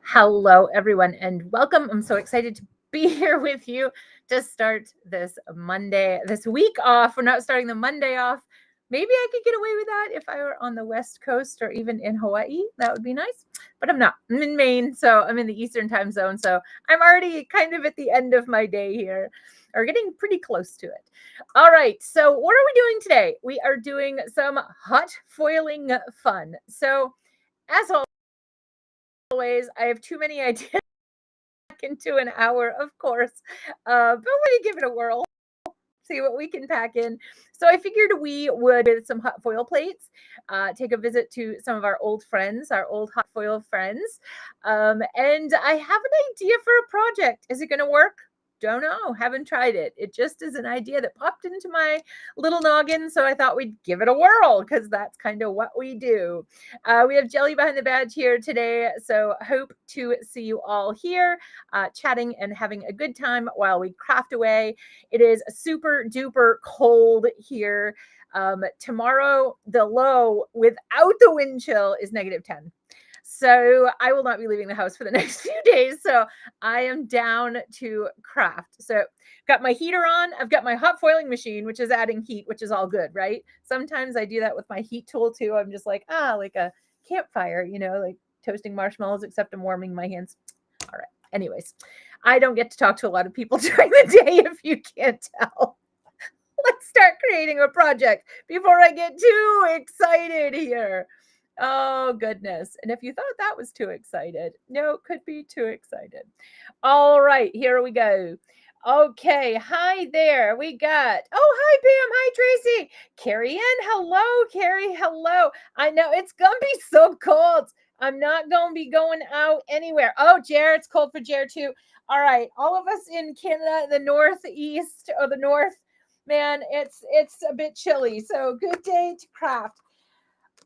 Hello, everyone, and welcome. I'm so excited to be here with you to start this week off. We're not starting the Monday off. Maybe I could get away with that if I were on the West Coast or even in Hawaii. That would be nice, but I'm not. I'm in Maine, so I'm in the Eastern time zone. So I'm already kind of at the end of my day here, or getting pretty close to it. All right, so what are we doing today? We are doing some hot foiling fun. So as always, I have too many ideas into an hour, of course, but we're gonna give it a whirl, see what we can pack in. So I figured we would, with some hot foil plates, take a visit to some of our old friends, our old hot foil friends. And I have an idea for a project. Is it going to work? Don't know. Haven't tried it. It just is an idea that popped into my little noggin. So I thought we'd give it a whirl because that's kind of what we do. We have Jelly behind the badge here today. So hope to see you all here chatting and having a good time while we craft away. It is super duper cold here. Tomorrow, the low without the wind chill is -10. So I will not be leaving the house for the next few days. So I am down to craft. So got my heater on. I've got my hot foiling machine, which is adding heat, which is all good, right? Sometimes I do that with my heat tool too. I'm just like a campfire, like toasting marshmallows, except I'm warming my hands. All right. Anyways, I don't get to talk to a lot of people during the day, if you can't tell. Let's start creating a project before I get too excited here. Oh, goodness. And if you thought that was too excited, no, it could be too excited. All right, here we go. Okay, hi there. We got, hi, Pam. Hi, Tracy. Carrie Ann. Hello, Carrie. Hello. I know it's going to be so cold. I'm not going to be going out anywhere. Oh, Jer, it's cold for Jer too. All right, all of us in Canada, the northeast or the north, man, it's a bit chilly. So good day to craft.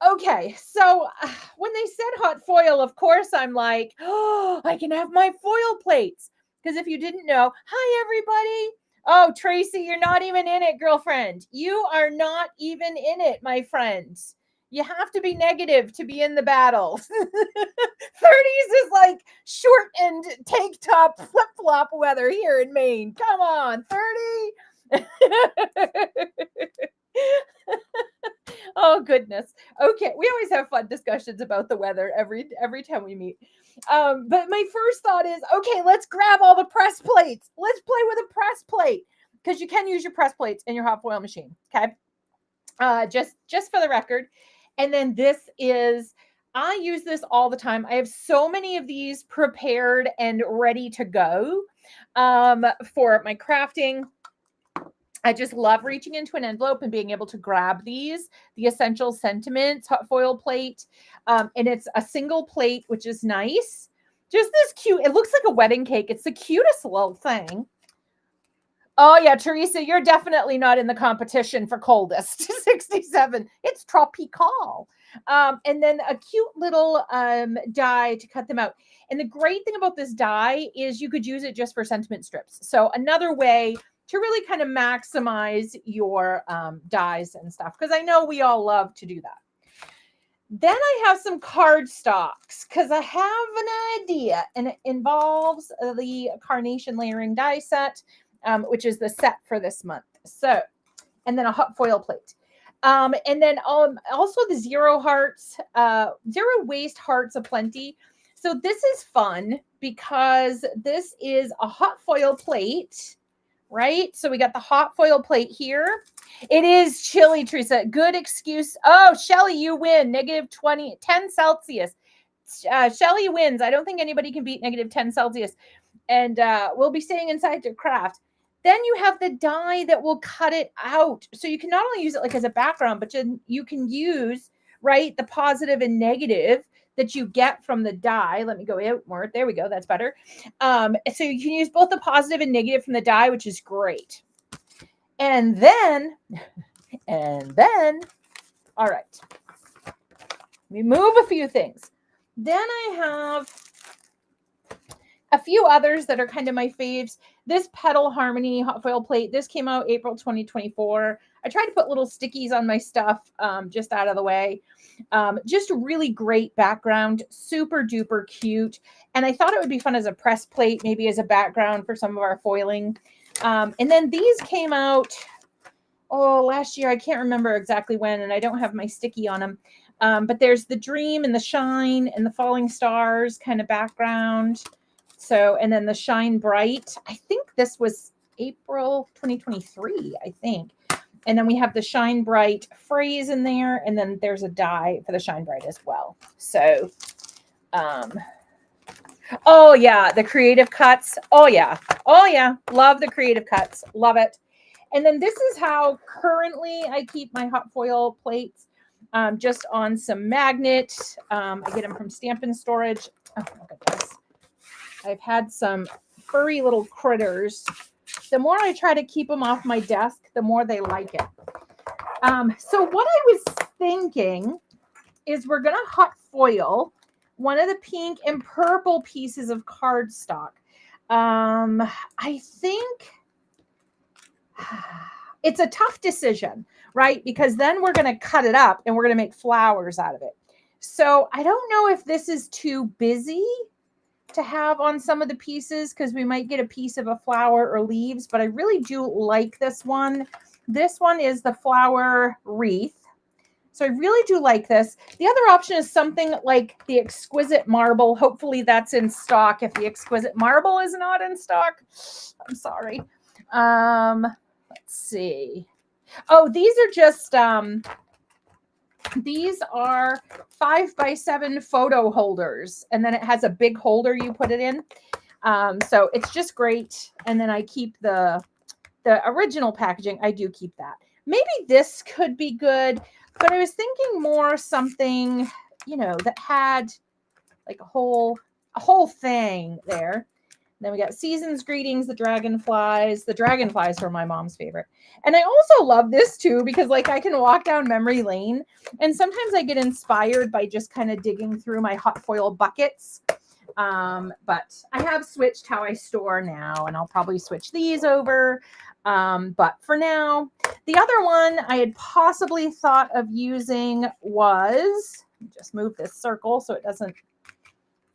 Okay, so when they said hot foil, of course, I'm like, oh, I can have my foil plates. Because if you didn't know, hi, everybody. Oh, Tracy, you're not even in it, girlfriend. You are not even in it, my friend. You have to be negative to be in the battle. 30s is like shortened tank top flip-flop weather here in Maine. Come on, 30. Oh, goodness. Okay, we always have fun discussions about the weather every time we meet. But my first thought is, okay, let's grab all the press plates. Let's play with a press plate because you can use your press plates in your hot foil machine. Okay, just for the record. And then I use this all the time. I have so many of these prepared and ready to go for my crafting. I just love reaching into an envelope and being able to grab the Essential Sentiments hot foil plate. And it's a single plate, which is nice. Just this cute, it looks like a wedding cake. It's the cutest little thing. Oh yeah, Teresa, you're definitely not in the competition for coldest. 67, it's tropical. And then a cute little die to cut them out. And the great thing about this die is you could use it just for sentiment strips. So another way to really kind of maximize your dies and stuff, because I know we all love to do that. Then I have some cardstocks because I have an idea, and it involves the carnation layering die set, which is the set for this month. So, and then a hot foil plate. And then also the zero waste hearts aplenty. So this is fun because this is a hot foil plate, right? So we got the hot foil plate here. It is chilly, Teresa. Good excuse. Oh, Shelly, you win. -10 Celsius. Shelly wins. I don't think anybody can beat -10 Celsius. And we'll be staying inside to craft. Then you have the die that will cut it out. So you can not only use it like as a background, but you can use, right, the positive and negative that you get from the die. Let me go out more. There we go. That's better. So you can use both the positive and negative from the die, which is great. And then, all right, we move a few things. Then I have a few others that are kind of my faves. This Petal Harmony hot foil plate, this came out April 2024. I tried to put little stickies on my stuff just out of the way. Just a really great background, super duper cute. And I thought it would be fun as a press plate, maybe as a background for some of our foiling. And then these came out, last year. I can't remember exactly when, and I don't have my sticky on them. But there's the dream and the shine and the falling stars kind of background. So, and then the shine bright, I think this was April 2023, I think. And then we have the shine bright phrase in there. And then there's a die for the shine bright as well. So, oh yeah, the creative cuts. Oh yeah. Love the creative cuts. Love it. And then this is how currently I keep my hot foil plates, just on some magnet. I get them from Stampin' Storage. Oh, look at this. I've had some furry little critters. The more I try to keep them off my desk, the more they like it. So what I was thinking is we're going to hot foil one of the pink and purple pieces of cardstock. I think it's a tough decision, right? Because then we're going to cut it up and we're going to make flowers out of it. So I don't know if this is too busy to have on some of the pieces because we might get a piece of a flower or leaves, but I really do like this one. This one is the flower wreath. So I really do like this. The other option is something like the exquisite marble. Hopefully that's in stock. If the exquisite marble is not in stock, I'm sorry. Let's see. Oh, these are just, these are 5x7 photo holders. And then it has a big holder you put it in. So it's just great. And then I keep the original packaging. I do keep that. Maybe this could be good, but I was thinking more something, that had like a whole thing there. Then we got Season's Greetings, the dragonflies. The dragonflies are my mom's favorite. And I also love this too, because like I can walk down memory lane and sometimes I get inspired by just kind of digging through my hot foil buckets. But I have switched how I store now, and I'll probably switch these over. But for now, the other one I had possibly thought of using was, just move this circle so it doesn't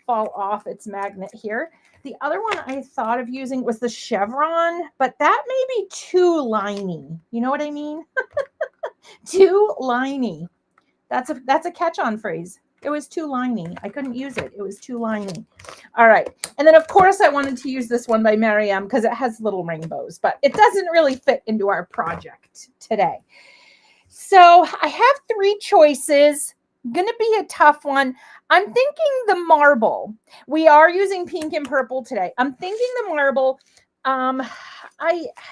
fall off its magnet here. The other one I thought of using was the chevron, but that may be too liney. You know what I mean? Too liney. That's a catch-on phrase. It was too liney. I couldn't use it. It was too liney. All right. And then, of course, I wanted to use this one by Mariam because it has little rainbows, but it doesn't really fit into our project today. So I have 3 choices. Going to be a tough one. I'm thinking the marble. We are using pink and purple today. I'm thinking the marble. I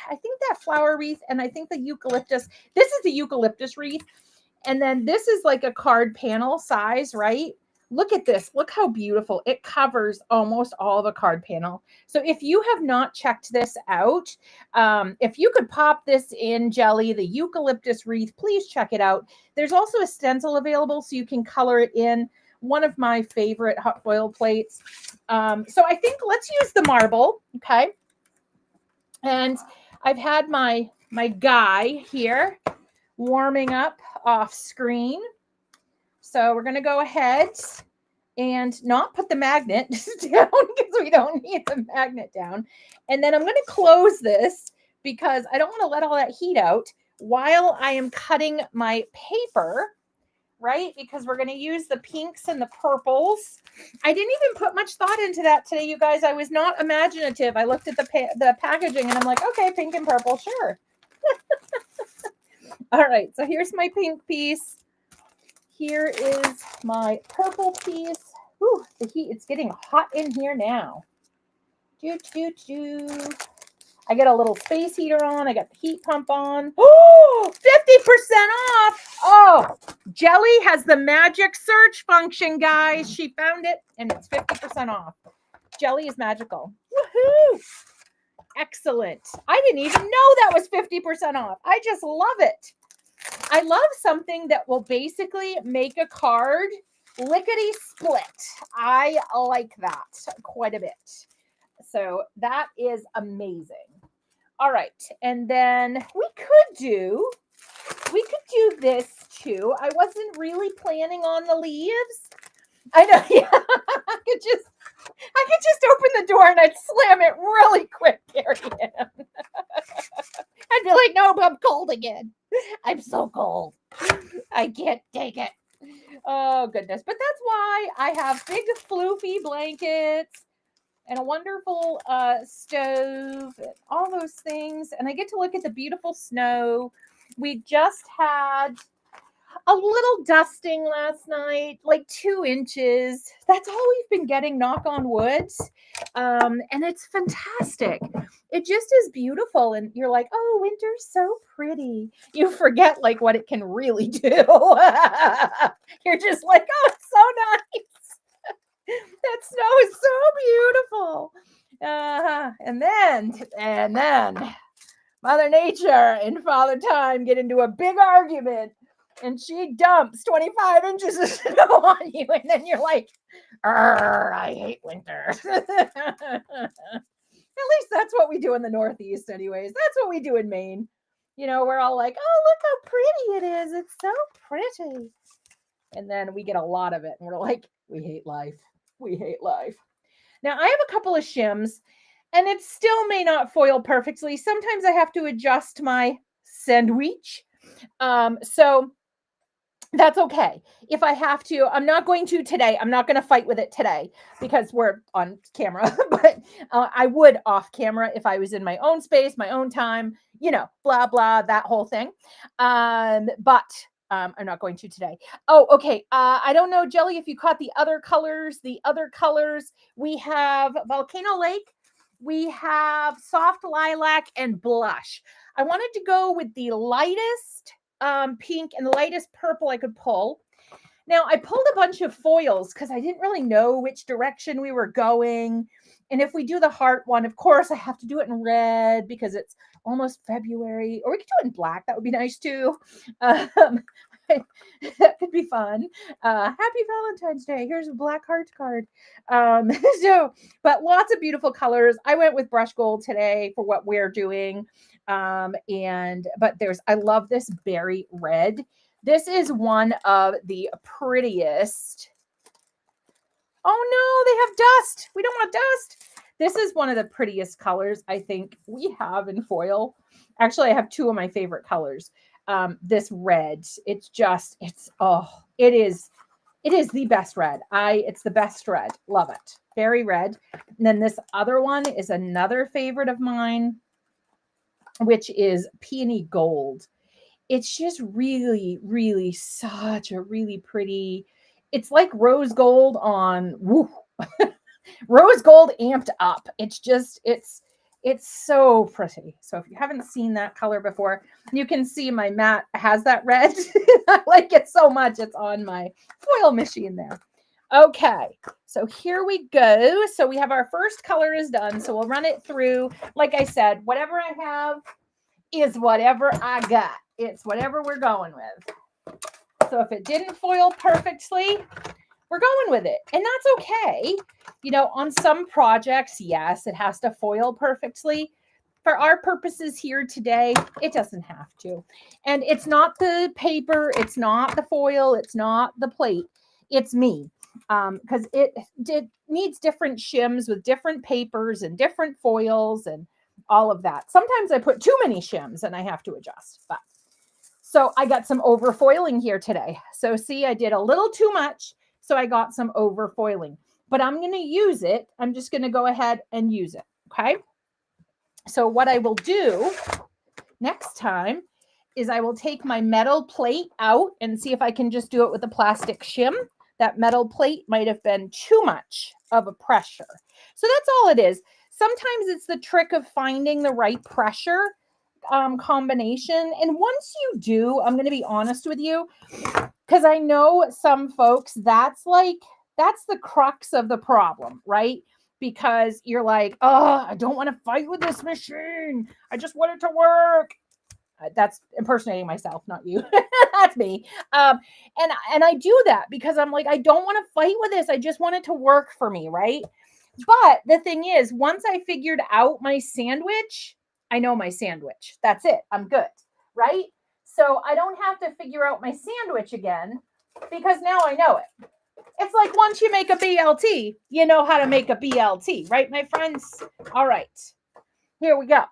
think that flower wreath, and I think the eucalyptus. This is the eucalyptus wreath. And then this is like a card panel size, right? Look at this. Look how beautiful. It covers almost all of a card panel. So if you have not checked this out, if you could pop this in, Jelly, the eucalyptus wreath, please check it out. There's also a stencil available so you can color it in. One of my favorite hot foil plates. So I think let's use the marble, okay? And I've had my guy here warming up off screen. So we're going to go ahead and not put the magnet down because we don't need the magnet down. And then I'm going to close this because I don't want to let all that heat out while I am cutting my paper, right? Because we're going to use the pinks and the purples. I didn't even put much thought into that today, you guys. I was not imaginative. I looked at the packaging and I'm like, okay, pink and purple, sure. All right, so here's my pink piece. Here is my purple piece. Ooh, the heat, it's getting hot in here now. I get a little space heater on. I got the heat pump on. Oh, 50% off. Oh, Jelly has the magic search function, guys. She found it and it's 50% off. Jelly is magical. Woohoo. Excellent. I didn't even know that was 50% off. I just love it. I love something that will basically make a card lickety split. I like that quite a bit. So that is amazing. All right. And then we could do this too. I wasn't really planning on the leaves. I know. Yeah. I could just open the door and I'd slam it really quick, Carrie Ann. I'd be like, no, I'm cold again. I'm so cold. I can't take it. Oh, goodness. But that's why I have big floofy blankets and a wonderful stove and all those things. And I get to look at the beautiful snow. We just had a little dusting last night, like 2 inches. That's all we've been getting, knock on wood. And it's fantastic. It just is beautiful. And you're like, oh, winter's so pretty. You forget like what it can really do. You're just like, oh, it's so nice. That snow is so beautiful. And then Mother Nature and Father Time get into a big argument. And she dumps 25 inches of snow on you. And then you're like, I hate winter. At least that's what we do in the Northeast anyways. That's what we do in Maine. You know, we're all like, oh, look how pretty it is. It's so pretty. And then we get a lot of it. And we're like, we hate life. We hate life. Now, I have a couple of shims. And it still may not foil perfectly. Sometimes I have to adjust my sandwich. So that's okay. If I have to, I'm not going to today. I'm not going to fight with it today because we're on camera, but I would off camera if I was in my own space, my own time, you know, blah, blah, that whole thing. But I'm not going to today. Oh, okay. I don't know, Jelly, if you caught the other colors. We have Volcano Lake. We have soft lilac and blush. I wanted to go with the lightest pink and the lightest purple I could pull. Now, I pulled a bunch of foils because I didn't really know which direction we were going. And if we do the heart one, of course, I have to do it in red because it's almost February. Or we could do it in black. That would be nice, too. That could be fun. Happy Valentine's Day. Here's a black heart card. But lots of beautiful colors. I went with brush gold today for what we're doing. But I love this berry red. This is one of the prettiest. Oh no, they have dust. We don't want dust. This is one of the prettiest colors I think we have in foil. Actually, I have 2 of my favorite colors. This red, it is the best red. It's the best red. Love it. Very red. And then this other one is another favorite of mine, which is peony gold. It's just really, really such a really pretty, it's like rose gold on, rose gold amped up. It's so pretty. So if you haven't seen that color before, you can see my mat has that red. I like it so much. It's on my foil machine there. Okay, so here we go. So we have our first color is done. So we'll run it through. Like I said, whatever I have is whatever I got. It's whatever we're going with. So if it didn't foil perfectly, we're going with it. And that's okay. You know, on some projects, yes, it has to foil perfectly. for our purposes here today, it doesn't have to. And it's not the paper, it's not the foil, it's not the plate, it's me. Because it needs different shims with different papers and different foils and all of that. Sometimes I put too many shims and I have to adjust. But so I got some overfoiling here today. So see, I did a little too much. So I got some overfoiling. But I'm going to use it. I'm just going to go ahead and use it. Okay. So what I will do next time is I will take my metal plate out and see if I can just do it with a plastic shim. That metal plate might have been too much of a pressure. So that's all it is. Sometimes it's the trick of finding the right pressure combination. And once you do, I'm going to be honest with you, because I know some folks, that's the crux of the problem, right? Because you're like, oh, I don't want to fight with this machine. I just want it to work. That's impersonating myself, not you. That's me. And I do that because I'm like, I don't want to fight with this. I just want it to work for me, right? But the thing is, once I figured out my sandwich, I know my sandwich. That's it. I'm good, right? So I don't have to figure out my sandwich again because now I know it. It's like once you make a BLT, you know how to make a BLT, right, my friends? All right, here we go.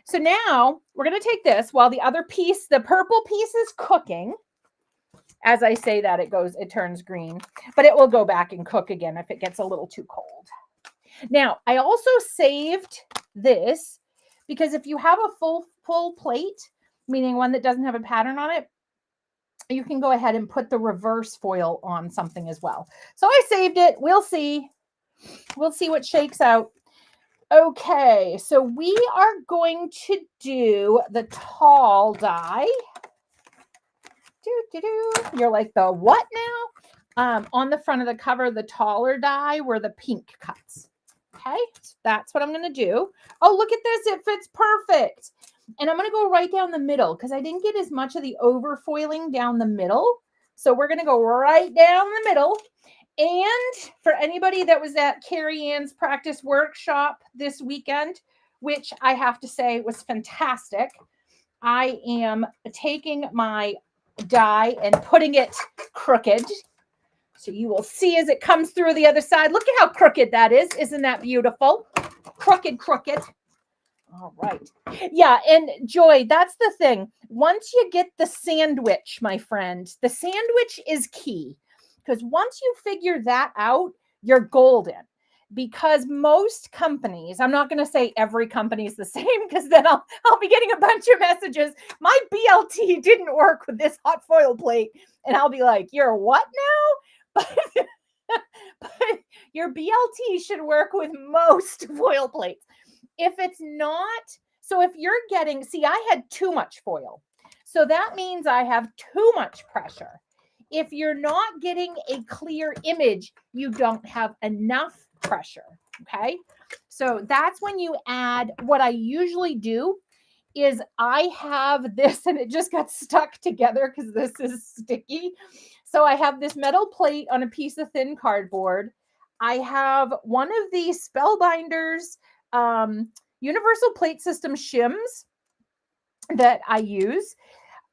So now we're going to take this while the other piece, the purple piece, is cooking. As I say that, it turns green, but it will go back and cook again if it gets a little too cold. Now, I also saved this because if you have a full plate, meaning one that doesn't have a pattern on it, you can go ahead and put the reverse foil on something as well. So I saved it. We'll see. We'll see what shakes out. Okay, so we are going to do the tall die. You're like, the what now? On the front of the cover, the taller die were the pink cuts. Okay, so that's what I'm going to do. Oh, look at this. It fits perfect. And I'm going to go right down the middle because I didn't get as much of the overfoiling down the middle. So we're going to go right down the middle. And for anybody that was at Carrie Ann's practice workshop this weekend, which I have to say was fantastic, I am taking my die and putting it crooked. So you will see as it comes through the other side. Look at how crooked that is. Isn't that beautiful? Crooked, crooked. All right. Yeah, and Joy, that's the thing. Once you get the sandwich, my friend, the sandwich is key. Because once you figure that out, you're golden. Because most companies, I'm not going to say every company is the same, because then I'll be getting a bunch of messages. My BLT didn't work with this hot foil plate. And I'll be like, you're what now? But your BLT should work with most foil plates. If it's not, so if you're getting, see, I had too much foil. So that means I have too much pressure. If you're not getting a clear image, you don't have enough pressure. Okay. So that's when you add, what I usually do is I have this, and it just got stuck together because this is sticky. So I have this metal plate on a piece of thin cardboard. I have one of these Spellbinders universal plate system shims that I use.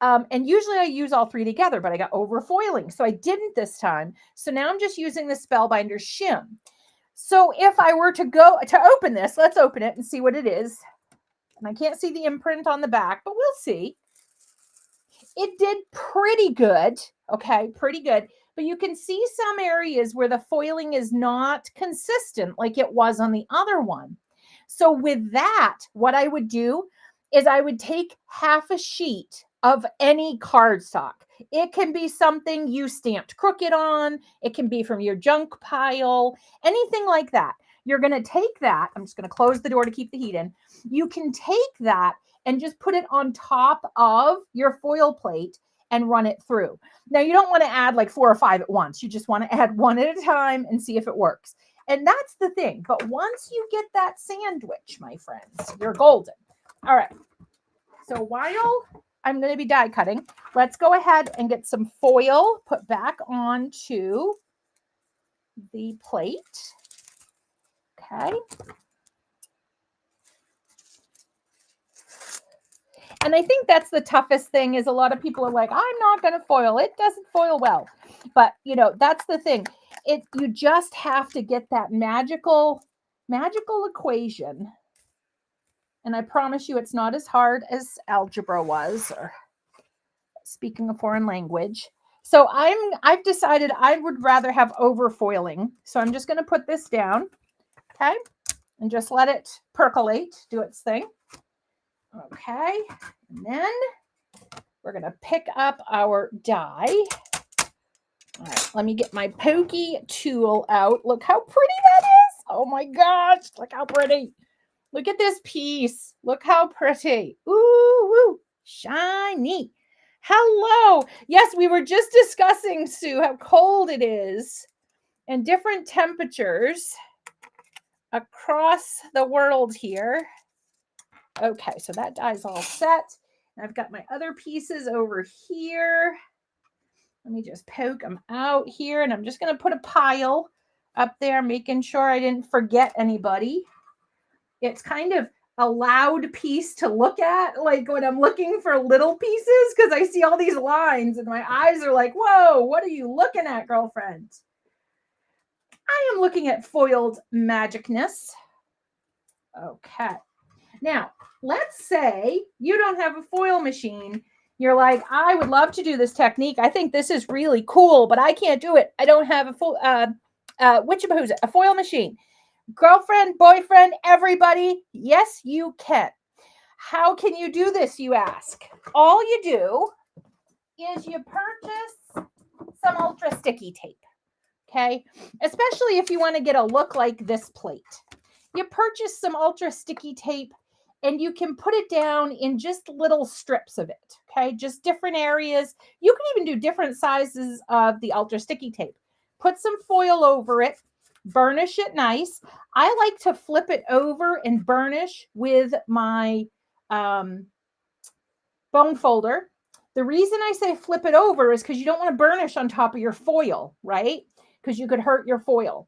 And usually I use all three together, but I got overfoiling. So I didn't this time. So now I'm just using the Spellbinder shim. So if I were to go to open this, let's open it and see what it is. And I can't see the imprint on the back, but we'll see. It did pretty good. Okay, pretty good. But you can see some areas where the foiling is not consistent like it was on the other one. So with that, what I would do is I would take half a sheet of any cardstock. It can be something you stamped crooked on. It can be from your junk pile, anything like that. You're going to take that. I'm just going to close the door to keep the heat in. You can take that and just put it on top of your foil plate and run it through. Now, you don't want to add like 4 or 5 at once. You just want to add one at a time and see if it works. And that's the thing. But once you get that sandwich, my friends, you're golden. All right. So while I'm going to be die cutting, let's go ahead and get some foil put back onto the plate. Okay. And I think that's the toughest thing is a lot of people are like, I'm not going to foil. It doesn't foil well. But, you know, that's the thing. You just have to get that magical equation. And I promise you it's not as hard as algebra was, or speaking a foreign language. So I've decided I would rather have overfoiling. So I'm just going to put this down, okay? And just let it percolate, do its thing. Okay, and then we're going to pick up our die. All right, let me get my pokey tool out. Look how pretty that is. Oh my gosh, look how pretty. Look at this piece. Look how pretty. Ooh, woo, shiny. Hello. Yes, we were just discussing, Sue, how cold it is and different temperatures across the world here. Okay, so that die's all set. I've got my other pieces over here. Let me just poke them out here, and I'm just going to put a pile up there, making sure I didn't forget anybody. It's kind of a loud piece to look at, like when I'm looking for little pieces, because I see all these lines and my eyes are like, whoa, what are you looking at, girlfriend? I am looking at foiled magicness. Okay. Now, let's say you don't have a foil machine. You're like, I would love to do this technique. I think this is really cool, but I can't do it. I don't have a foil machine. Girlfriend, boyfriend, everybody, yes, you can. How can you do this, you ask? All you do is you purchase some ultra sticky tape, okay? Especially if you want to get a look like this plate. You purchase some ultra sticky tape, and you can put it down in just little strips of it, okay? Just different areas. You can even do different sizes of the ultra sticky tape. Put some foil over it, burnish it nice. I like to flip it over and burnish with my bone folder. The reason I say flip it over is because you don't want to burnish on top of your foil, right? Because you could hurt your foil.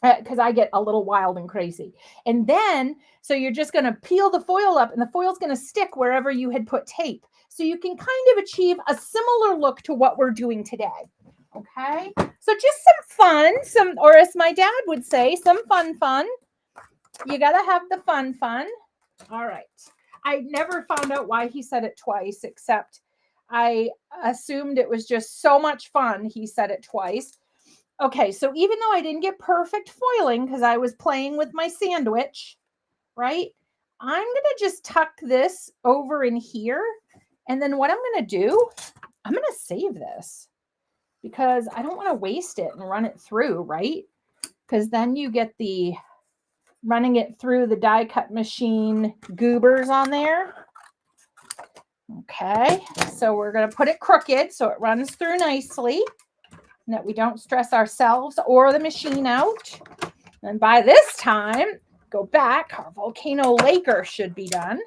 Because I get a little wild and crazy. And then, so you're just going to peel the foil up, and the foil's going to stick wherever you had put tape. So you can kind of achieve a similar look to what we're doing today. Okay. So just some fun, or as my dad would say, some fun. You got to have the fun. All right. I never found out why he said it twice, except I assumed it was just so much fun. He said it twice. Okay, so even though I didn't get perfect foiling because I was playing with my sandwich, right? I'm going to just tuck this over in here. And then what I'm going to do, I'm going to save this because I don't want to waste it and run it through, right? Because then you get the running it through the die cut machine goobers on there. Okay, so we're going to put it crooked so it runs through nicely, and that we don't stress ourselves or the machine out. And by this time, go back, our volcano laker should be done.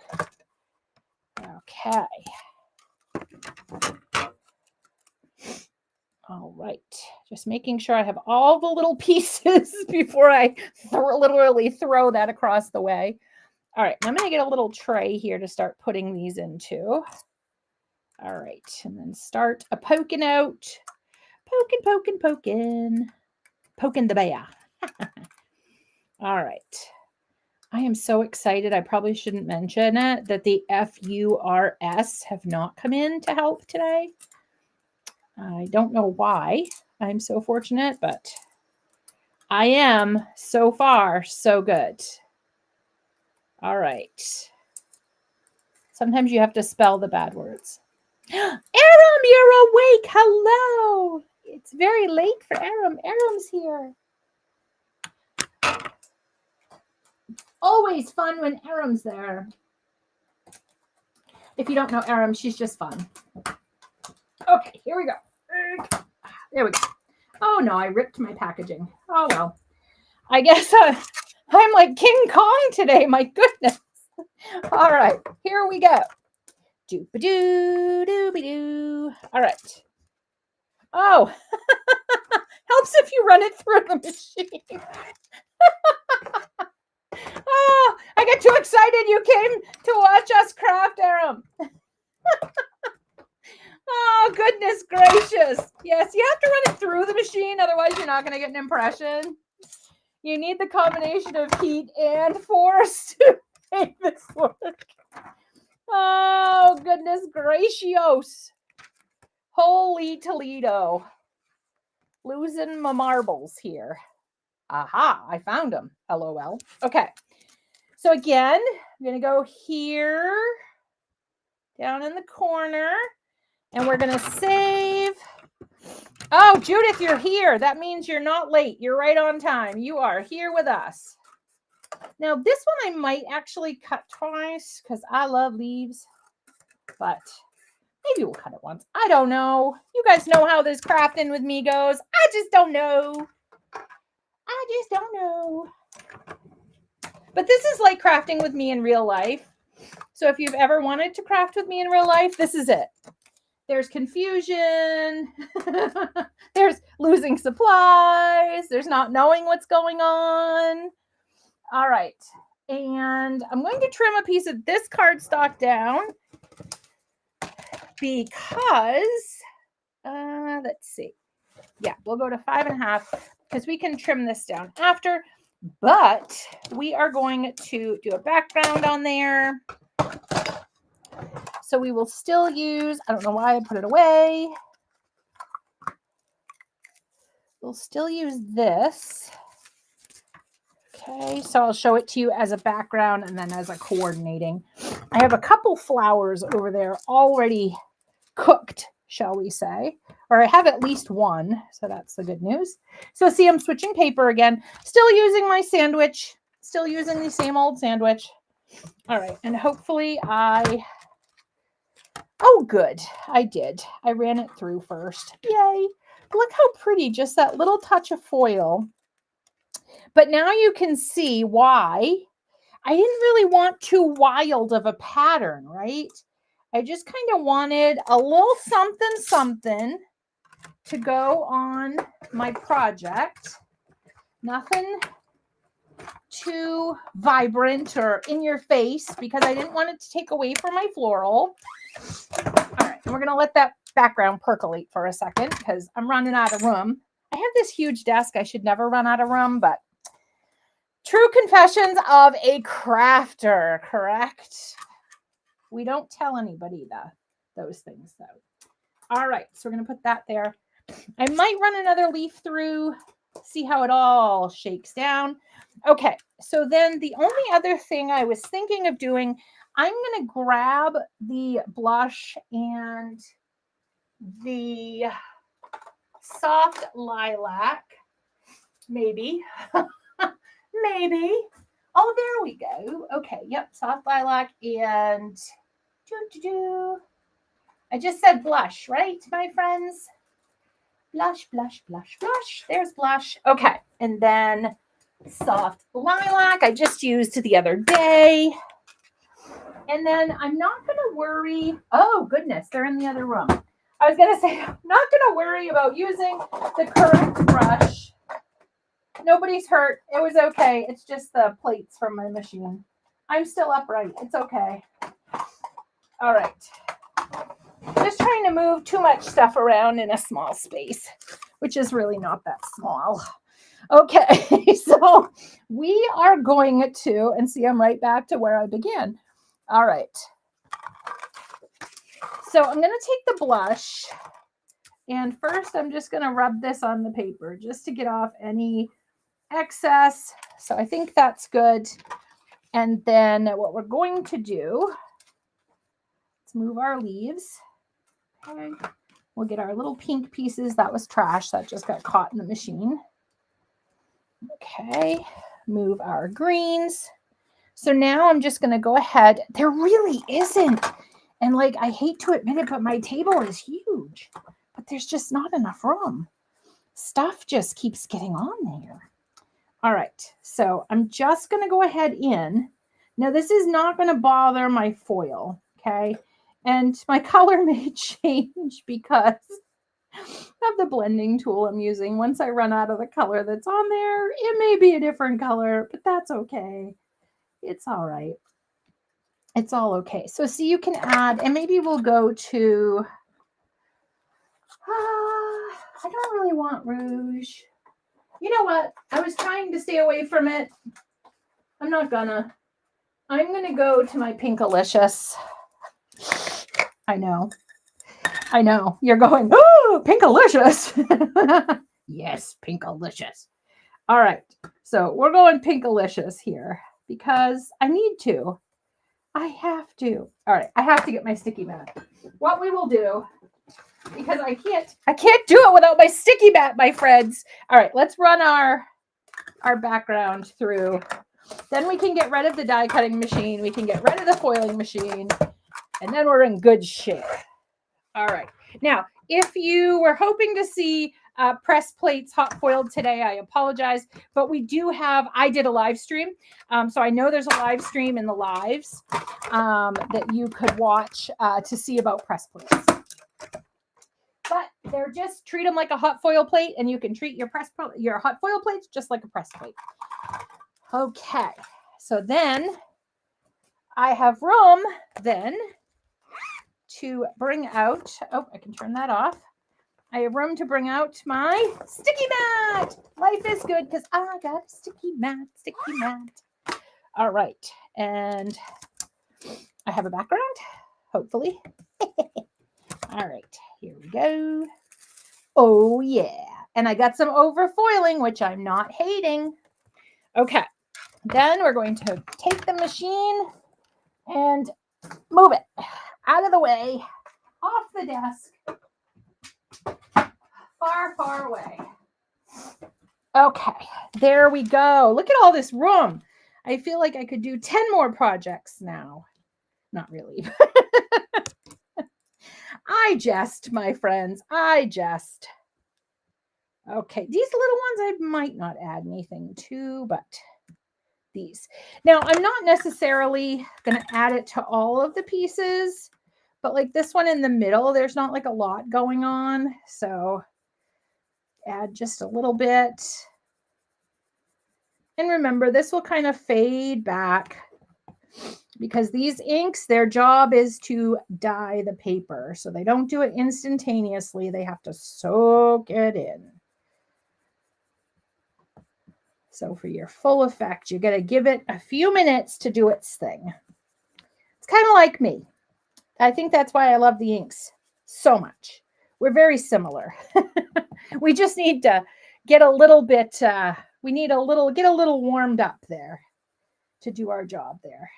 Okay. All right, just making sure I have all the little pieces before I literally throw that across the way. All right, I'm going to get a little tray here to start putting these into. All right, and then start poking out. Poking the bear. All right. I am so excited. I probably shouldn't mention it, that the FURS have not come in to help today. I don't know why. I'm so fortunate, but I am so far so good. All right. Sometimes you have to spell the bad words. Aram, you're awake. Hello. It's very late for Aram. Aram's here. Always fun when Aram's there. If you don't know Aram, she's just fun. Okay, here we go. There we go. Oh no, I ripped my packaging. Oh well. I guess I'm like King Kong today. My goodness. All right, here we go. Doop-a-doo, doop-a-doo. All right. Oh, helps if you run it through the machine. Oh, I got too excited. you came to watch us craft, Aram. Oh, goodness gracious. Yes, you have to run it through the machine. Otherwise, you're not going to get an impression. You need the combination of heat and force to make this work. Oh, goodness gracious. Holy Toledo. Losing my marbles here. Aha, I found them. LOL. Okay. So again, I'm going to go here, down in the corner, and we're going to save. Oh, Judith, you're here. That means you're not late. You're right on time. You are here with us. Now, this one I might actually cut twice because I love leaves, but maybe we'll cut it once. I don't know. You guys know how this crafting with me goes. I just don't know. But this is like crafting with me in real life. So if you've ever wanted to craft with me in real life, this is it. There's confusion. There's losing supplies. There's not knowing what's going on. All right. And I'm going to trim a piece of this cardstock down because, let's see. Yeah, we'll go to 5.5 because we can trim this down after. But we are going to do a background on there. So we will still use, I don't know why I put it away. We'll still use this. Okay, so I'll show it to you as a background and then as a coordinating. I have a couple flowers over there already cooked, shall we say. Or I have at least one, so that's the good news. So see, I'm switching paper again. Still using my sandwich. Still using the same old sandwich. All right, and hopefully oh, good. I did. I ran it through first. Yay. Look how pretty, just that little touch of foil. But now you can see why I didn't really want too wild of a pattern, right? I just kind of wanted a little something to go on my project. Nothing too vibrant or in your face because I didn't want it to take away from my floral. All right, and we're going to let that background percolate for a second because I'm running out of room. I have this huge desk. I should never run out of room, but true confessions of a crafter, correct? We don't tell anybody those things, though. All right, so we're going to put that there. I might run another leaf through, see how it all shakes down. Okay, so then the only other thing I was thinking of doing, I'm going to grab the blush and the soft lilac, maybe. Maybe. Oh, there we go. Okay, yep, soft lilac and I just said blush, right, my friends? Blush, blush, blush, blush. There's blush. Okay, and then soft lilac I just used the other day. And then I'm not going to worry. Oh, goodness, they're in the other room. I was going to say, I'm not going to worry about using the correct brush. Nobody's hurt. It was okay. It's just the plates from my machine. I'm still upright. It's okay. All right. Just trying to move too much stuff around in a small space, which is really not that small. Okay, so we are going to, and see, I'm right back to where I began. All right. So I'm going to take the blush, and first I'm just going to rub this on the paper just to get off any excess. So I think that's good. And then what we're going to do, let's move our leaves. Okay. We'll get our little pink pieces. That was trash. That just got caught in the machine. Okay. Move our greens. So now I'm just going to go ahead. There really isn't. And like, I hate to admit it, but my table is huge. But there's just not enough room. Stuff just keeps getting on there. All right. So I'm just going to go ahead in. Now, this is not going to bother my foil. Okay. And my color may change because of the blending tool I'm using. Once I run out of the color that's on there, it may be a different color, but that's okay. It's all right. It's all okay. So see, you can add, and maybe we'll go to, I don't really want rouge. You know what? I was trying to stay away from it. I'm gonna go to my Pinkalicious. I know. You're going, oh, Pinkalicious. Yes, Pinkalicious. All right. So we're going Pinkalicious here because I need to. I have to. All right. I have to get my sticky mat. What we will do, because I can't do it without my sticky mat, my friends. All right. Let's run our background through. Then we can get rid of the die cutting machine. We can get rid of the foiling machine. And then we're in good shape. All right. Now, if you were hoping to see press plates hot foiled today, I apologize. But we do have, I did a live stream. So I know there's a live stream in the lives that you could watch to see about press plates. But they're just, treat them like a hot foil plate, and you can treat your hot foil plates just like a press plate. Okay. So then I have room then to bring out, oh, I can turn that off. I have room to bring out my sticky mat. Life is good because I got a sticky mat. All right. And I have a background, hopefully. All right, here we go. Oh, yeah. And I got some overfoiling, which I'm not hating. Okay. Then we're going to take the machine and move it out of the way, off the desk, far, far away. Okay, there we go. Look at all this room. I feel like I could do 10 more projects now. Not really. I jest, my friends. I jest. Okay, these little ones I might not add anything to, but these. Now, I'm not necessarily going to add it to all of the pieces, but like this one in the middle, there's not like a lot going on. So add just a little bit. And remember, this will kind of fade back because these inks, their job is to dye the paper. So they don't do it instantaneously. They have to soak it in. So for your full effect, you got to give it a few minutes to do its thing. It's kind of like me. I think that's why I love the inks so much. We're very similar. We just need to get a little bit, get a little warmed up there to do our job there.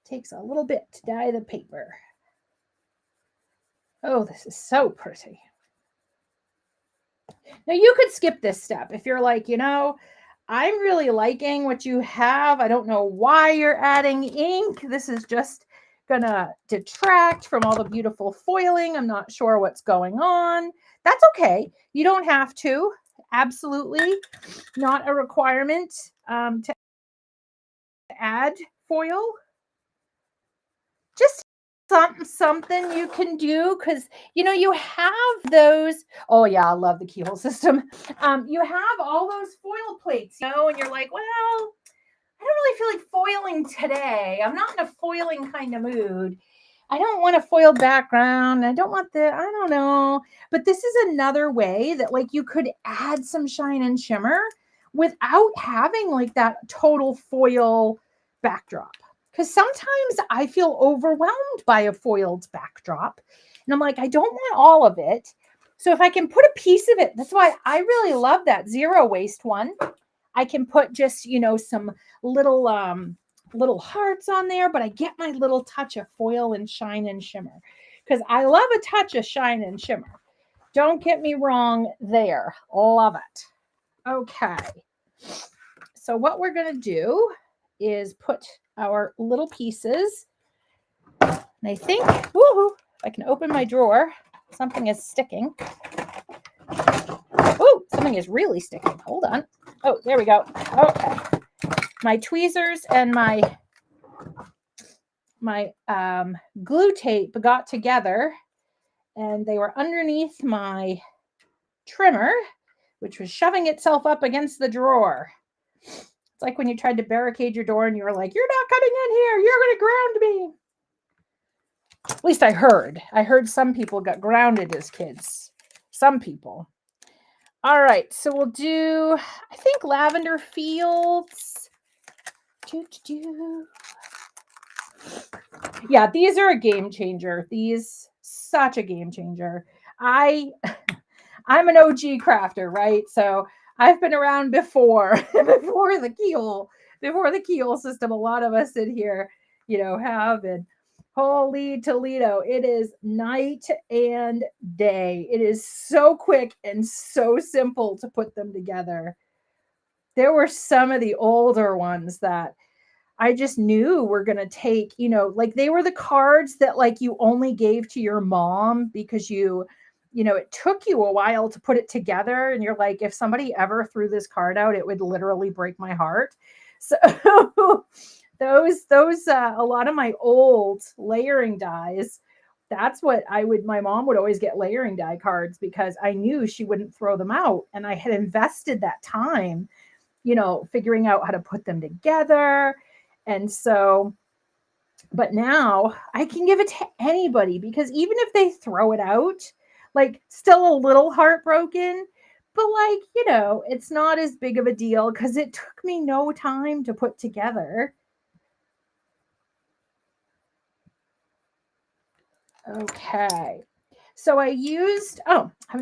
Takes a little bit to dye the paper. Oh, this is so pretty. Now you could skip this step if you're like, I'm really liking what you have. I don't know why you're adding ink. This is just gonna detract from all the beautiful foiling. I'm not sure what's going on. That's okay. You don't have to. Absolutely not a requirement to add foil. Just something you can do because you have those. Oh yeah, I love the keyhole system. You have all those foil plates, and you're like, well, I don't really feel like foiling today. I'm not in a foiling kind of mood. I don't want a foiled background. I don't want I don't know. But this is another way that like you could add some shine and shimmer without having like that total foil backdrop. Because sometimes I feel overwhelmed by a foiled backdrop. And I'm like, I don't want all of it. So if I can put a piece of it, that's why I really love that zero waste one. I can put just, some little hearts on there, but I get my little touch of foil and shine and shimmer. Because I love a touch of shine and shimmer. Don't get me wrong there. Love it. Okay. So what we're going to do is put our little pieces. And I think, woohoo, if I can open my drawer, something is sticking. Oh, something is really sticking. Hold on. Oh, there we go. Okay. My tweezers and my glue tape got together and they were underneath my trimmer, which was shoving itself up against the drawer. It's It's like when you tried to barricade your door and you were like, you're not coming in here. You're going to ground me. At least I heard. I heard some people got grounded as kids. Some people. All right. So we'll do, I think, lavender fields. Yeah, these are a game changer. These, such a game changer. I'm an OG crafter, right? So I've been around before, before the keyhole system. A lot of us in here, have. And holy Toledo, it is night and day. It is so quick and so simple to put them together. There were some of the older ones that I just knew were going to take, like they were the cards that like you only gave to your mom because it took you a while to put it together. And you're like, if somebody ever threw this card out, it would literally break my heart. So those a lot of my old layering dies, that's what my mom would always get layering die cards because I knew she wouldn't throw them out. And I had invested that time, figuring out how to put them together. And so, but now I can give it to anybody because even if they throw it out, like still a little heartbroken, but like, it's not as big of a deal because it took me no time to put together. Okay. So I was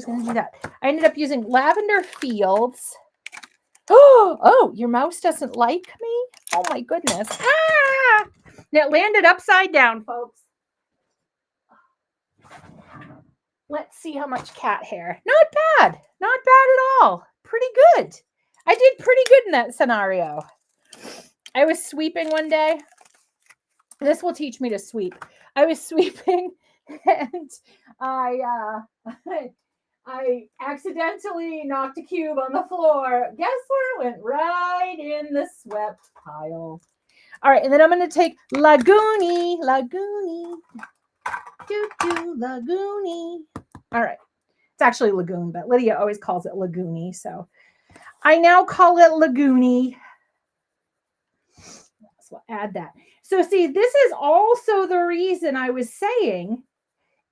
going to do that. I ended up using lavender fields. Oh, your mouse doesn't like me? Oh my goodness. Ah! And it landed upside down, folks. Let's see how much cat hair. Not bad. Not bad at all. Pretty good. I did pretty good in that scenario. I was sweeping one day. This will teach me to sweep. I was sweeping and I accidentally knocked a cube on the floor. Guess where it went? Right in the swept pile. All right, and then I'm going to take Lagoony. Lagoony. All right. It's actually Lagoon, but Lydia always calls it Lagoony. So I now call it Lagoony. So we'll add that. So see, this is also the reason I was saying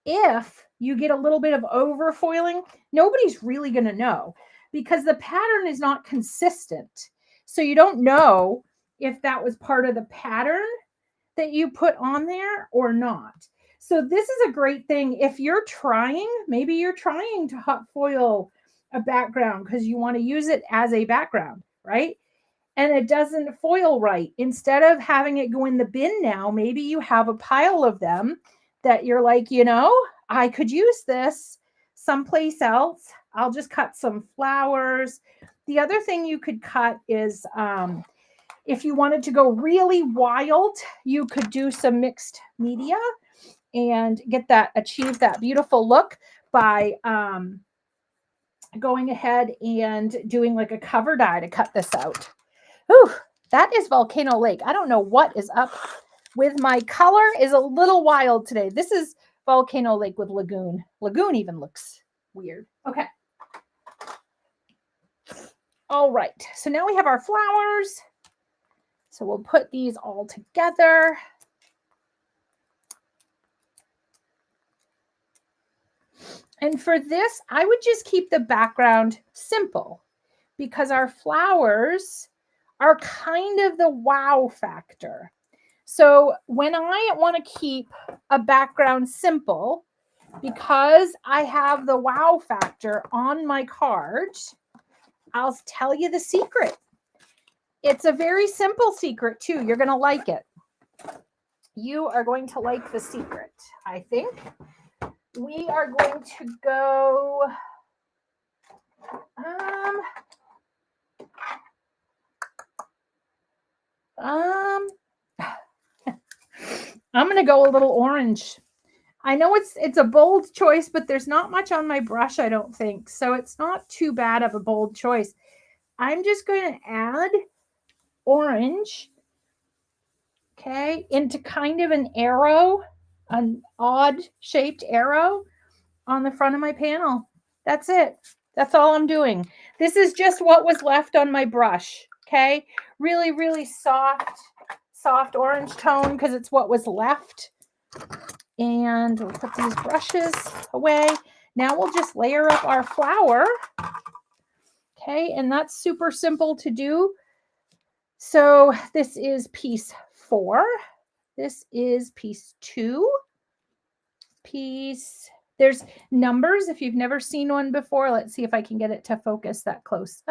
if you get a little bit of overfoiling, nobody's really going to know because the pattern is not consistent. So you don't know if that was part of the pattern that you put on there or not. So this is a great thing. If you're maybe you're trying to hot foil a background because you want to use it as a background, right? And it doesn't foil right. Instead of having it go in the bin now, maybe you have a pile of them that you're like, I could use this someplace else. I'll just cut some flowers. The other thing you could cut is if you wanted to go really wild, you could do some mixed media and achieve that beautiful look by going ahead and doing like a cover die to cut this out. Ooh, that is Volcano Lake. I don't know what is up with my color is a little wild today. This is Volcano Lake with Lagoon. Lagoon even looks weird. Okay. All right. So now we have our flowers. So we'll put these all together. And for this, I would just keep the background simple because our flowers are kind of the wow factor. So when I want to keep a background simple, because I have the wow factor on my cards, I'll tell you the secret. It's a very simple secret too. You're going to like it. You are going to like the secret, I think. We are going to go, I'm going to go a little orange. I know it's a bold choice, but there's not much on my brush, I don't think. So it's not too bad of a bold choice. I'm just going to add orange, okay, into kind of an arrow, an odd shaped arrow on the front of my panel. That's it. That's all I'm doing. This is just what was left on my brush, Okay, really, really soft orange tone because it's what was left. And we'll put these brushes away. Now we'll just layer up our flower. Okay, and that's super simple to do. So this is piece 4. This is piece 2. There's numbers if you've never seen one before. Let's see if I can get it to focus that close.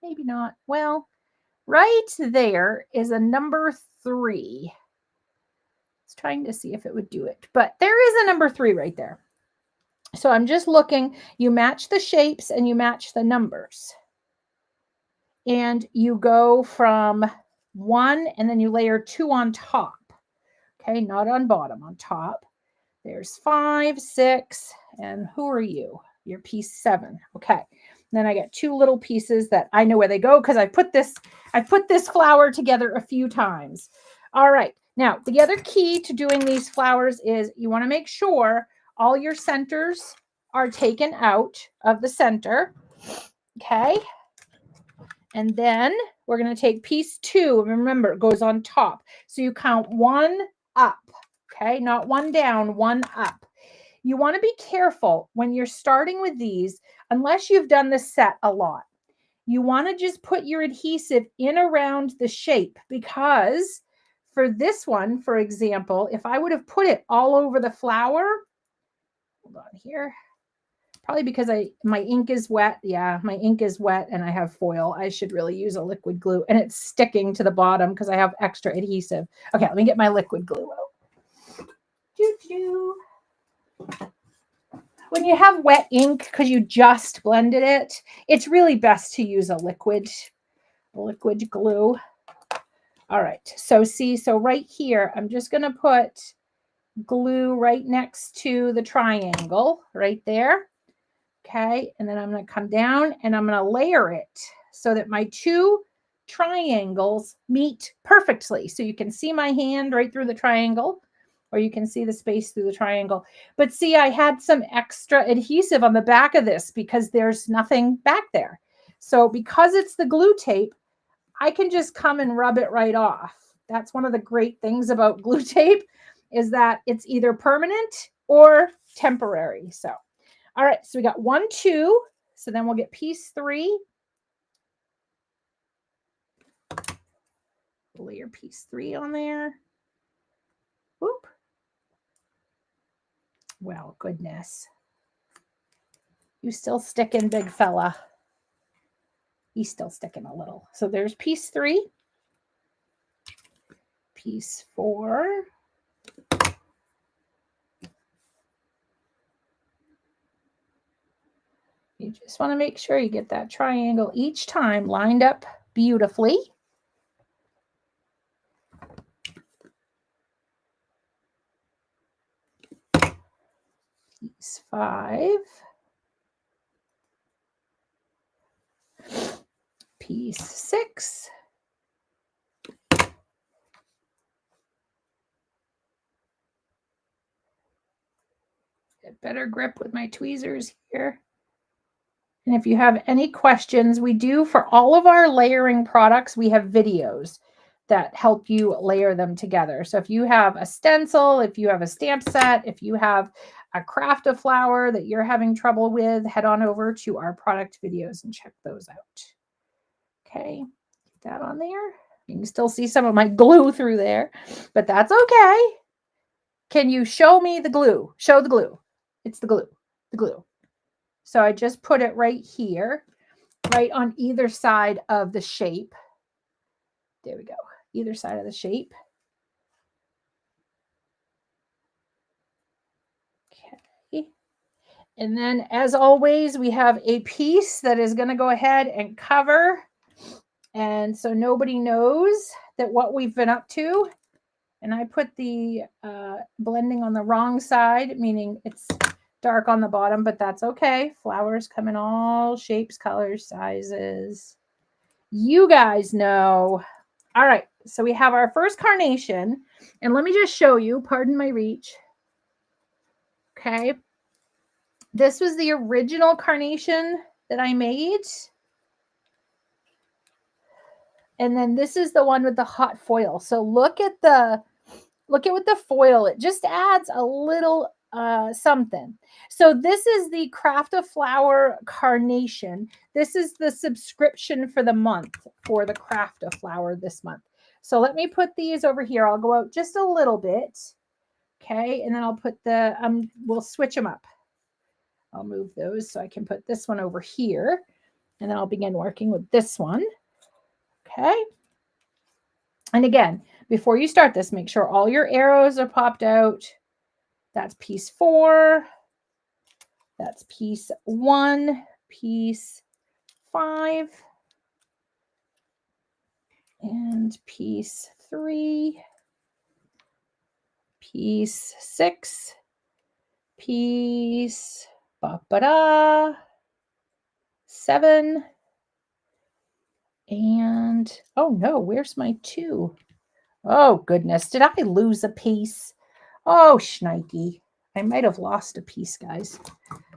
Maybe not. Well, right there is a number 3. It's trying to see if it would do it, but there is a number 3 right there. So I'm just looking, you match the shapes and you match the numbers. And you go from 1 and then you layer 2 on top. Okay, not on bottom, on top. There's 5, 6, and who are you? You're piece 7. Okay. Then I get 2 little pieces that I know where they go because I put this flower together a few times. All right. Now, the other key to doing these flowers is you want to make sure all your centers are taken out of the center. Okay. And then we're going to take piece 2. Remember, it goes on top. So you count 1 up. Okay, not 1 down, 1 up. You want to be careful when you're starting with these, unless you've done this set a lot. You want to just put your adhesive in around the shape because for this one, for example, if I would have put it all over the flower, hold on here, probably because my ink is wet. Yeah, my ink is wet and I have foil. I should really use a liquid glue and it's sticking to the bottom because I have extra adhesive. Okay, let me get my liquid glue out. When you have wet ink because you just blended it, it's really best to use a liquid glue. All right, so right here, I'm just going to put glue right next to the triangle right there. Okay, and then I'm going to come down and I'm going to layer it so that my 2 triangles meet perfectly. So you can see my hand right through the triangle, or you can see the space through the triangle. But see, I had some extra adhesive on the back of this because there's nothing back there. So because it's the glue tape, I can just come and rub it right off. That's one of the great things about glue tape is that it's either permanent or temporary. So, all right, so we got 1, 2. So then we'll get piece 3. Layer piece 3 on there. Whoop. Well, goodness. You still sticking, big fella. He's still sticking a little. So there's piece 3. Piece 4. You just want to make sure you get that triangle each time lined up beautifully. Piece 5. Piece 6. Get better grip with my tweezers here. And if you have any questions, we do for all of our layering products, we have videos that help you layer them together. So if you have a stencil, if you have a stamp set, if you have a craft of flower that you're having trouble with, head on over to our product videos and check those out. Okay, get that on there. You can still see some of my glue through there, but that's okay. Can you show me the glue? Show the glue. It's the glue. So I just put it right here, right on either side of the shape. There we go. Either side of the shape. Okay. And then as always, we have a piece that is going to go ahead and cover. And so nobody knows that what we've been up to. And I put the blending on the wrong side, meaning it's dark on the bottom, but that's okay. Flowers come in all shapes, colors, sizes. You guys know. All right, so we have our first carnation. And let me just show you, pardon my reach. Okay. This was the original carnation that I made. And then this is the one with the hot foil. So look at with the foil. It just adds a little something. So this is the Craft a Flower Carnation. This is the subscription for the month for the Craft a Flower this month. So let me put these over here. I'll go out just a little bit. Okay. And then I'll put the, we'll switch them up. I'll move those so I can put this one over here. And then I'll begin working with this one. Okay. And again, before you start this, make sure all your arrows are popped out. That's piece 4. That's piece 1, piece 5, and piece 3, piece 6, piece 7, and oh no, where's my 2? Oh goodness, did I lose a piece? Oh, shnikey. I might have lost a piece, guys.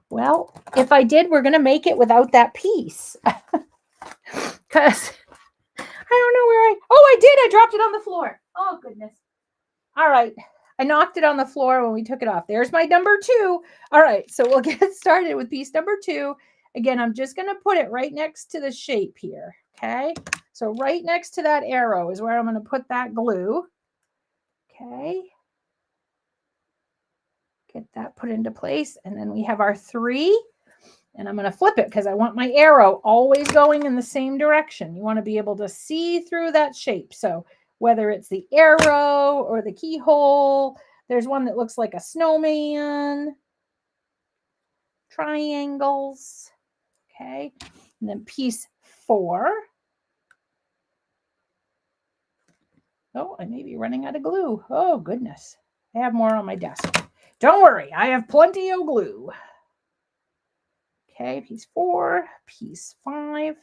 Well, if I did, we're going to make it without that piece. Because I don't know where I did. I dropped it on the floor. Oh, goodness. All right. I knocked it on the floor when we took it off. There's my number 2. All right. So we'll get started with piece number 2. Again, I'm just going to put it right next to the shape here. Okay. So right next to that arrow is where I'm going to put that glue. Okay. Get that put into place. And then we have our 3. And I'm going to flip it because I want my arrow always going in the same direction. You want to be able to see through that shape. So whether it's the arrow or the keyhole, there's one that looks like a snowman, triangles. Okay. And then piece 4. Oh, I may be running out of glue. Oh, goodness. I have more on my desk. Don't worry. I have plenty of glue. Okay, piece 4, piece 5.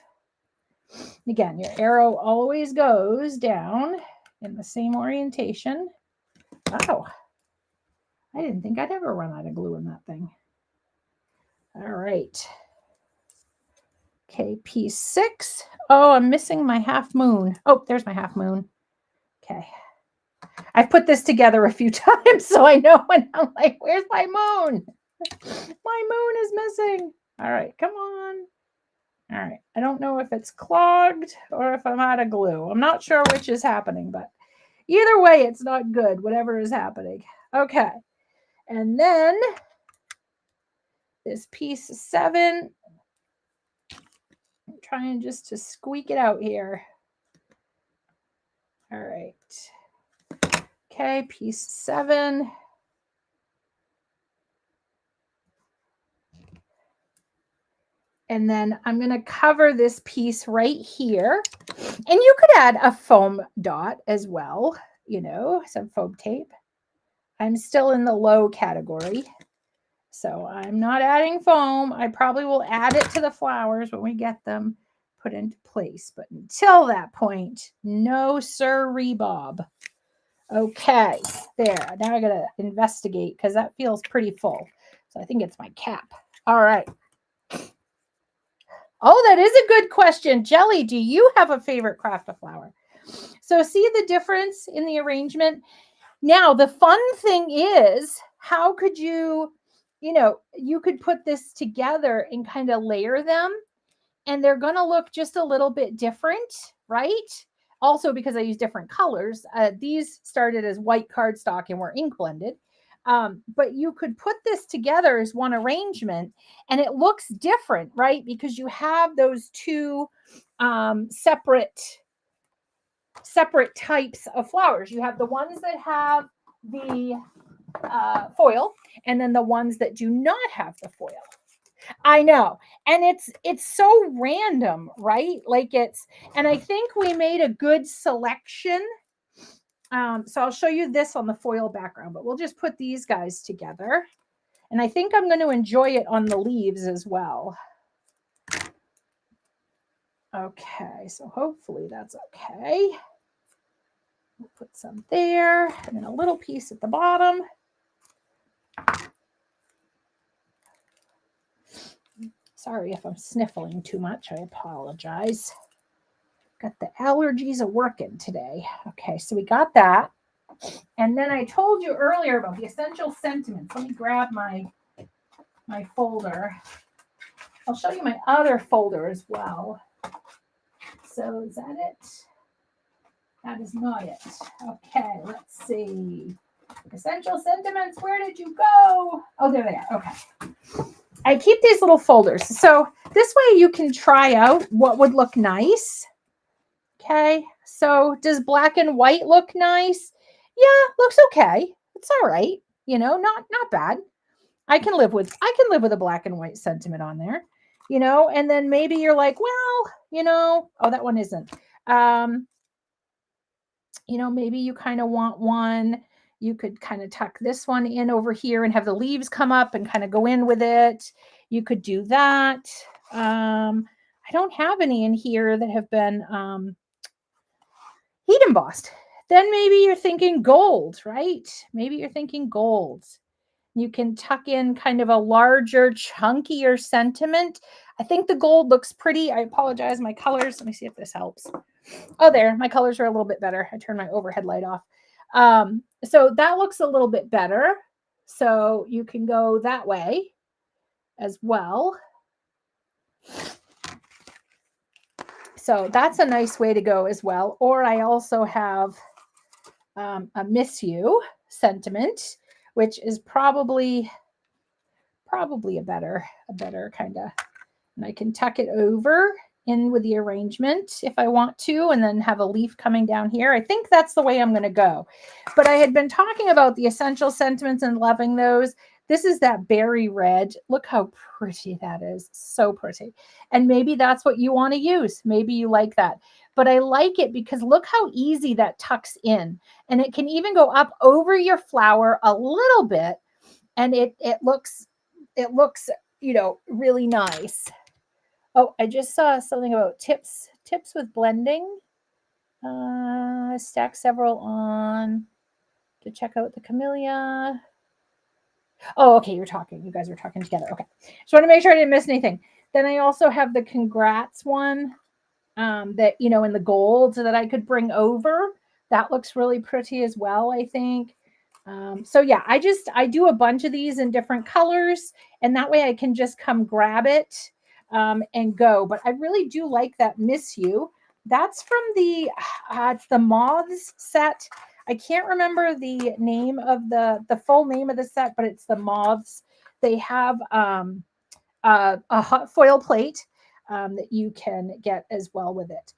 Again, your arrow always goes down in the same orientation. Oh, I didn't think I'd ever run out of glue in that thing. All right. Okay, piece 6. Oh, I'm missing my half moon. Oh, there's my half moon. Okay. I've put this together a few times, so I know when I'm like, where's my moon? My moon is missing. All right, come on. All right. I don't know if it's clogged or if I'm out of glue. I'm not sure which is happening, but either way, it's not good, whatever is happening. Okay. And then this piece 7, I'm trying just to squeak it out here. All right. Okay, piece 7. And then I'm going to cover this piece right here. And you could add a foam dot as well, you know, some foam tape. I'm still in the low category. So I'm not adding foam. I probably will add it to the flowers when we get them put into place. But until that point, no sirree, Bob. Okay, there. Now I got to investigate because that feels pretty full. So I think it's my cap. All right. Oh, that is a good question. Jelly, do you have a favorite craft a flower? So see the difference in the arrangement? Now, the fun thing is, how could you could put this together and kind of layer them, and they're going to look just a little bit different, right? Also, because I use different colors. These started as white cardstock and were ink blended. But you could put this together as one arrangement and it looks different, right? Because you have those 2 separate types of flowers. You have the ones that have the foil and then the ones that do not have the foil. I know. And it's so random, right? And I think we made a good selection. So I'll show you this on the foil background, but we'll just put these guys together. And I think I'm going to enjoy it on the leaves as well. Okay, so hopefully that's okay. We'll put some there and then a little piece at the bottom. Sorry if I'm sniffling too much. I apologize. Got the allergies a working today. Okay, so we got that. And then I told you earlier about the essential sentiments. Let me grab my folder. I'll show you my other folder as well. So is that it? That is not it. Okay, let's see. Essential sentiments, where did you go? Oh, there they are. Okay. I keep these little folders. So this way you can try out what would look nice. Okay, so does black and white look nice? Yeah, looks okay. It's all right. Not bad. I can live with a black and white sentiment on there. And then maybe you're like, well, oh, that one isn't. Maybe you kind of want one. You could kind of tuck this one in over here and have the leaves come up and kind of go in with it. You could do that. I don't have any in here that have been heat embossed. Then maybe you're thinking gold, right? Maybe you're thinking gold. You can tuck in kind of a larger, chunkier sentiment. I think the gold looks pretty. I apologize, my colors. Let me see if this helps. Oh, there, my colors are a little bit better. I turned my overhead light off. So that looks a little bit better. So you can go that way as well. So that's a nice way to go as well. Or I also have a miss you sentiment, which is probably a better kind of, and I can tuck it over in with the arrangement if I want to, and then have a leaf coming down here. I think that's the way I'm going to go. But I had been talking about the essential sentiments and loving those. This is that berry red. Look how pretty that is. So pretty. And maybe that's what you want to use. Maybe you like that. But I like it because look how easy that tucks in. And it can even go up over your flower a little bit. And it looks, really nice. Oh, I just saw something about tips with blending. Stack several on to check out the camellia. Oh, okay, you guys are talking together. Okay. Just want to make sure I didn't miss anything. Then I also have the congrats one that, in the gold that I could bring over. That looks really pretty as well, I think. So yeah, I do a bunch of these in different colors, and that way I can just come grab it and go. But I really do like that Miss You. That's from it's the Moths set. I can't remember the name of the full name of the set, but it's the Moths. They have a hot foil plate that you can get as well with it.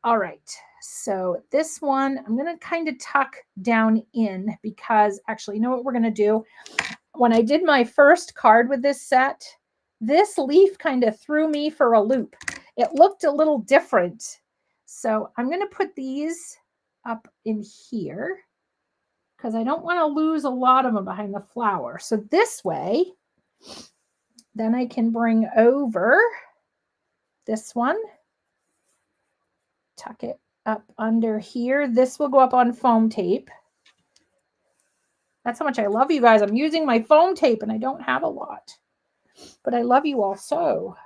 All right, so this one, I'm going to kind of tuck down in because actually, you know what we're going to do? When I did my first card with this set, this leaf kind of threw me for a loop. It looked a little different. So I'm going to put these up in here because I don't want to lose a lot of them behind the flower. So this way, then I can bring over this one. Tuck it up under here. This will go up on foam tape. That's how much I love you guys. I'm using my foam tape and I don't have a lot, but I love you all so.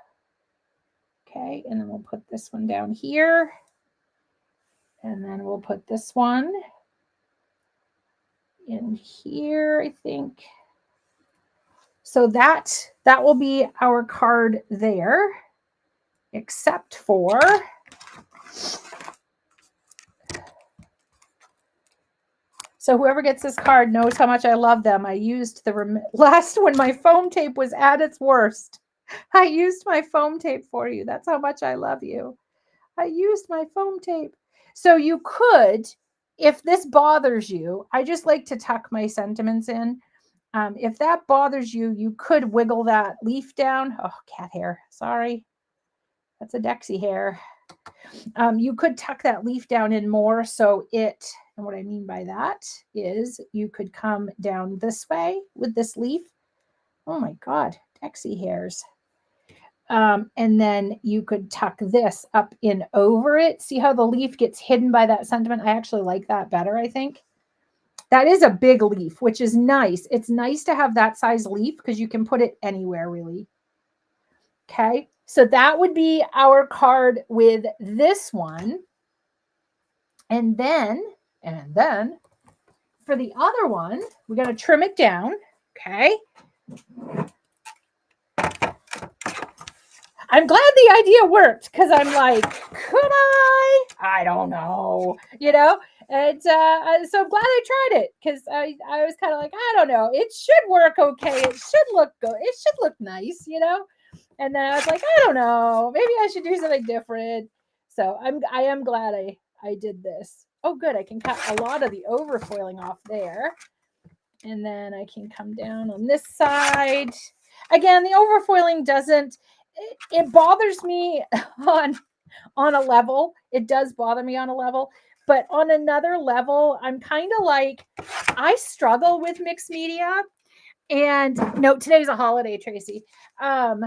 Okay, and then we'll put this one down here. And then we'll put this one in here, I think. So that will be our card there, except for so whoever gets this card knows how much I love them. I used the last when my foam tape was at its worst. I used my foam tape for you. That's how much I love you. I used my foam tape. So you could, if this bothers you, I just like to tuck my sentiments in. If that bothers you, you could wiggle that leaf down. Oh, cat hair. Sorry. That's a Dexy hair. You could tuck that leaf down in more so it, and what I mean by that is you could come down this way with this leaf. Oh my God, Dexy hairs. And then you could tuck this up in over it. See how the leaf gets hidden by that sentiment? I actually like that better, I think. That is a big leaf, which is nice. It's nice to have that size leaf because you can put it anywhere, really. Okay, so that would be our card with this one. And then for the other one, we're going to trim it down. Okay. I'm glad the idea worked because I'm like, could I? I don't know, And so I'm glad I tried it because I was kind of like, I don't know. It should work okay. It should look good. It should look nice, And then I was like, I don't know. Maybe I should do something different. So I am glad I did this. Oh, good. I can cut a lot of the overfoiling off there. And then I can come down on this side. Again, the overfoiling doesn't, it bothers me on a level. It does bother me on a level. But on another level, I'm kind of like, I struggle with mixed media. And no, today's a holiday, Tracy. So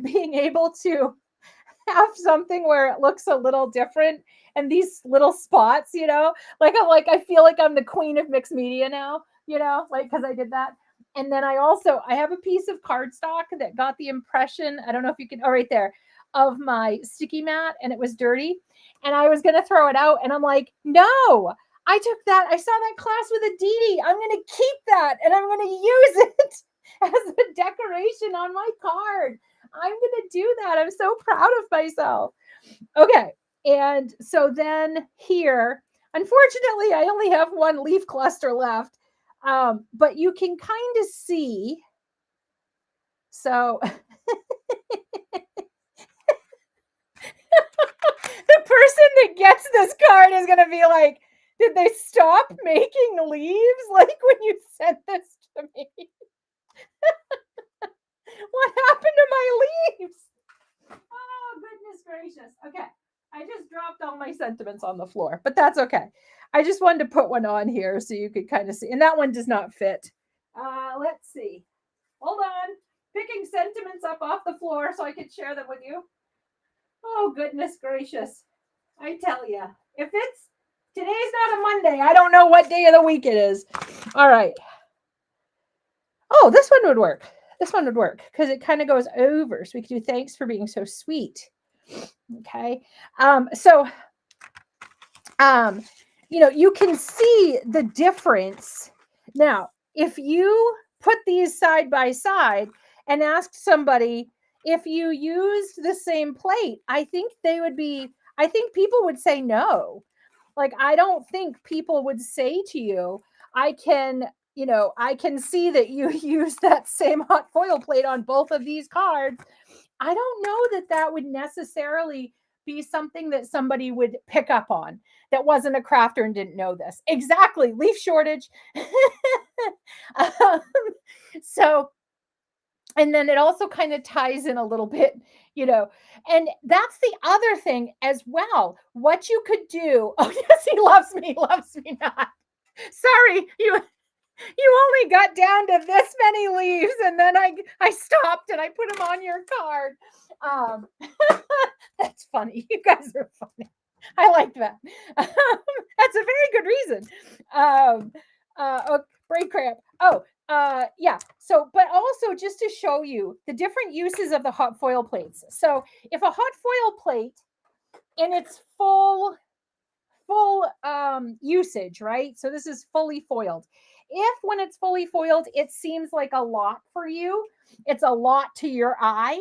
being able to have something where it looks a little different and these little spots, I feel like I'm the queen of mixed media now, because I did that. And then I have a piece of cardstock that got the impression, I don't know if you can, oh, right there, of my sticky mat, and it was dirty. And I was going to throw it out. And I'm like, no, I took that. I saw that class with a Dee. I'm going to keep that and I'm going to use it as a decoration on my card. I'm going to do that. I'm so proud of myself. Okay. And so then here, unfortunately, I only have one leaf cluster left. But you can kind of see. So the person that gets this card is going to be like, did they stop making leaves like when you sent this to me? What happened to my leaves? Oh, goodness gracious. Okay. I just dropped all my sentiments on the floor, but that's okay. I just wanted to put one on here so you could kind of see. And that one does not fit. Let's see. Hold on. Picking sentiments up off the floor so I could share them with you. Oh, goodness gracious. I tell you, if it's today's not a Monday, I don't know what day of the week it is. All right. Oh, this one would work. This one would work because it kind of goes over. So we could do thanks for being so sweet. Okay. You can see the difference. Now, if you put these side by side and asked somebody if you used the same plate, I think people would say no. Like, I don't think people would say to you, I can see that you use that same hot foil plate on both of these cards. I don't know that would necessarily be something that somebody would pick up on that wasn't a crafter and didn't know this. Exactly. Leaf shortage. So, and then it also kind of ties in a little bit, and that's the other thing as well. What you could do. Oh, yes, he loves me not. Sorry, you only got down to this many leaves, and then I stopped and I put them on your card. That's funny. You guys are funny. I like that. That's a very good reason. Brain cramp. Yeah. So, but also just to show you the different uses of the hot foil plates. So, if a hot foil plate in its full usage, right? So this is fully foiled. If when it's fully foiled, it seems like a lot for you, it's a lot to your eye,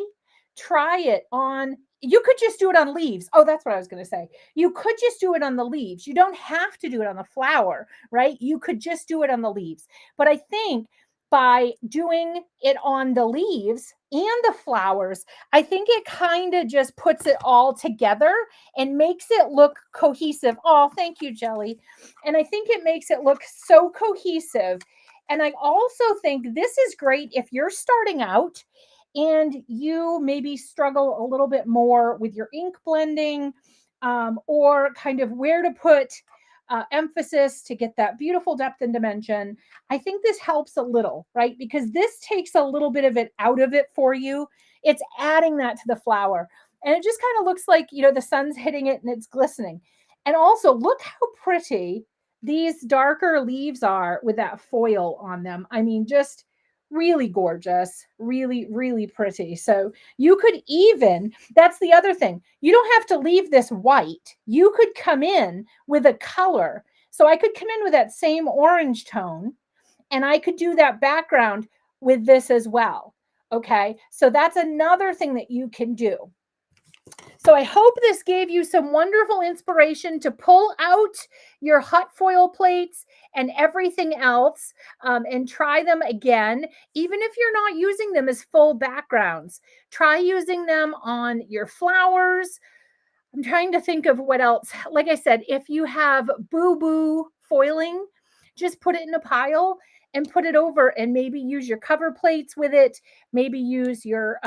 try it on, you could just do it on leaves. Oh, that's what I was going to say. You could just do it on the leaves. You don't have to do it on the flower, right? You could just do it on the leaves. But I think by doing it on the leaves and the flowers, I think it kind of just puts it all together and makes it look cohesive. Oh, thank you, Jelly. And I think it makes it look so cohesive. And I also think this is great if you're starting out and you maybe struggle a little bit more with your ink blending, or kind of where to put emphasis to get that beautiful depth and dimension. I think this helps a little, right? Because this takes a little bit of it out of it for you. It's adding that to the flower. And it just kind of looks like, the sun's hitting it and it's glistening. And also look how pretty these darker leaves are with that foil on them. I mean, just really gorgeous, really, really pretty. So you could even, that's the other thing, you don't have to leave this white. You could come in with a color. So I could come in with that same orange tone and I could do that background with this as well. Okay, so that's another thing that you can do. So I hope this gave you some wonderful inspiration to pull out your hot foil plates and everything else, and try them again. Even if you're not using them as full backgrounds, try using them on your flowers. I'm trying to think of what else. Like I said, if you have boo-boo foiling, just put it in a pile and put it over, and maybe use your cover plates with it. Maybe use your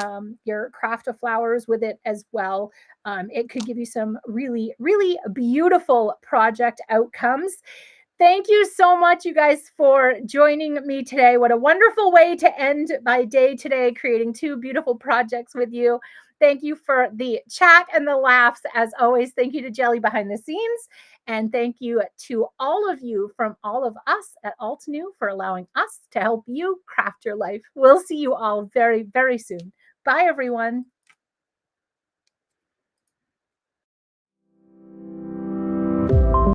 craft of flowers with it as well. It could give you some really, really beautiful project outcomes. Thank you so much, you guys, for joining me today. What a wonderful way to end my day today, creating two beautiful projects with you. Thank you for the chat and the laughs. As always, thank you to Jelly behind the scenes. And thank you to all of you from all of us at Altenew for allowing us to help you craft your life. We'll see you all very, very soon. Bye, everyone.